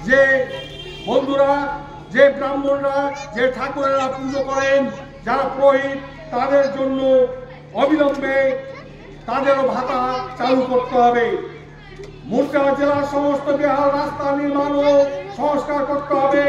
যে বন্ধুরা, যে ব্রাহ্মণরা, যে ঠাকুরেরা পুজো করেন, যারা পুরোহিত, তাদের জন্য অবিলম্বে তাদেরও ভাতা চালু করতে হবে। মুর্শিদাবাদ জেলার সমস্ত বেহাল রাস্তা নির্মাণ ও সংস্কার করতে হবে।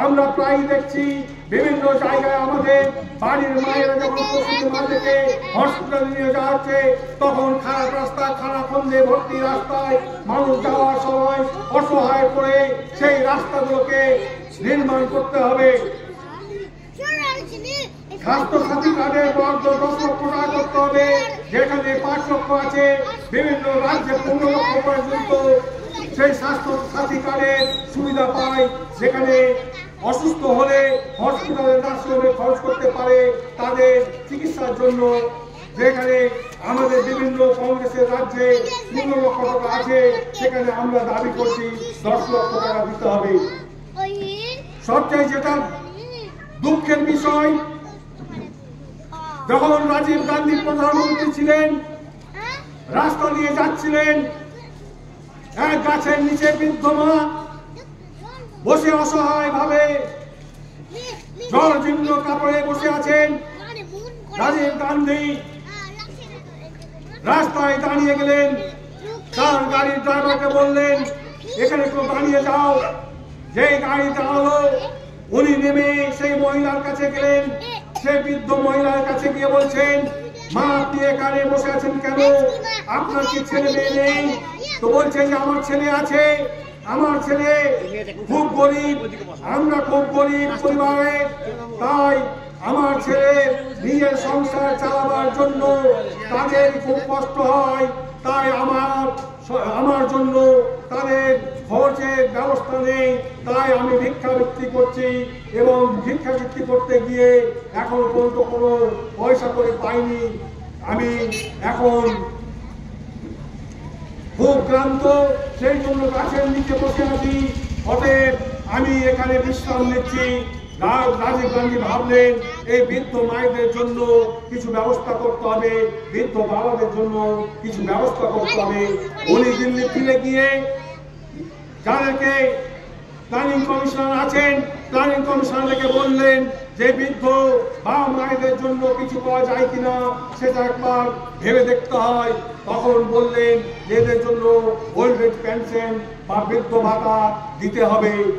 আমরা প্রায় দেখছি বিভিন্ন জায়গায় আমাদের বাড়ির মায়েরা যখন প্রসূতি মাদেরকে হসপিটালে নিয়ে যাওয়া হচ্ছে, তখন খারাপ রাস্তা, খারাপ খন্দে ভর্তি রাস্তায় মানুষ যাওয়ার সময় অসহায় করে সেই রাস্তাগুলোকে নির্মাণ করতে হবে। স্বাস্থ্যসাথী কার্ডের বরাদ্দ 10 লক্ষ টাকা করতে হবে, যেখানে 5 লক্ষ আছে, বিভিন্ন রাজ্যে 15 লক্ষ পর্যন্ত সেই স্বাস্থ্যসাথী কার্ডের সুবিধা পায়, যেখানে অসুস্থ হলে হসপিটালে নার্সিংহোমে খরচ করতে পারে তাদের চিকিৎসার জন্য। যেখানে আমাদের বিভিন্ন কংগ্রেসের রাজ্যে 15 লক্ষ টাকা আছে, সেখানে আমরা দাবি করছি 10 লক্ষ টাকা দিতে হবে। সবচেয়ে যেটা দুঃখের বিষয়, যখন রাজীব গান্ধী প্রধানমন্ত্রী ছিলেন, রাস্তা দিয়ে যাচ্ছিলেন, এক গাছের নিচে বৃদ্ধ মা বসে অসহায় ভাবে জলজীর্ণ কাপড়ে বসে আছেন। রাজীব গান্ধী রাস্তায় দাঁড়িয়ে গেলেন, তার গাড়ির ড্রাইভারকে বললেন, এখানে একটু দাঁড়িয়ে যাও। যে গাড়ি দাঁড়ালো, উনি নেমে সেই মহিলার কাছে গেলেন। সেই বৃদ্ধ মহিলার কাছে গিয়ে বলছেন, মা আপনি এখানে বসে আছেন কেন? আপনার কি ছেলে মেয়ে নেই? তো বলছেন যে আমার ছেলে আছে, আমার ছেলে খুব গরিব, আমরা খুব গরিব পরিবারে, তাই আমার ছেলে নিজের সংসার চালাবার জন্য তাদের খুব কষ্ট হয়, তাই আমার জন্য তাদের খরচের ব্যবস্থা নেই, তাই আমি ভিক্ষাবৃত্তি করছি, এবং ভিক্ষাবৃত্তি করতে গিয়ে এখন পর্যন্ত কোনো পয়সা করে পাইনি। আমি এখন খুব ক্লান্ত, সেই জন্য গাছের নিচে বসে আছি, অতএব আমি এখানে বিশ্রাম নিচ্ছি। রাজীব গান্ধী ভাবলেন এই বৃদ্ধ মায়েদের জন্য কিছু ব্যবস্থা করতে হবে, বৃদ্ধ বাবাদের জন্য কিছু ব্যবস্থা করতে হবে। উনি দিল্লি ফিরে গিয়ে যাদেরকে প্ল্যানিং কমিশনার আছেন, প্ল্যানিং কমিশনারকে বললেন যে বৃদ্ধ বাবা মায়েদের জন্য কিছু পাওয়া যায় কিনা সেটা একবার ভেবে দেখতে হয়। তখন বললেন যে এদের জন্য ওল্ড এজ পেনশন বা বৃদ্ধ ভাতা দিতে হবে।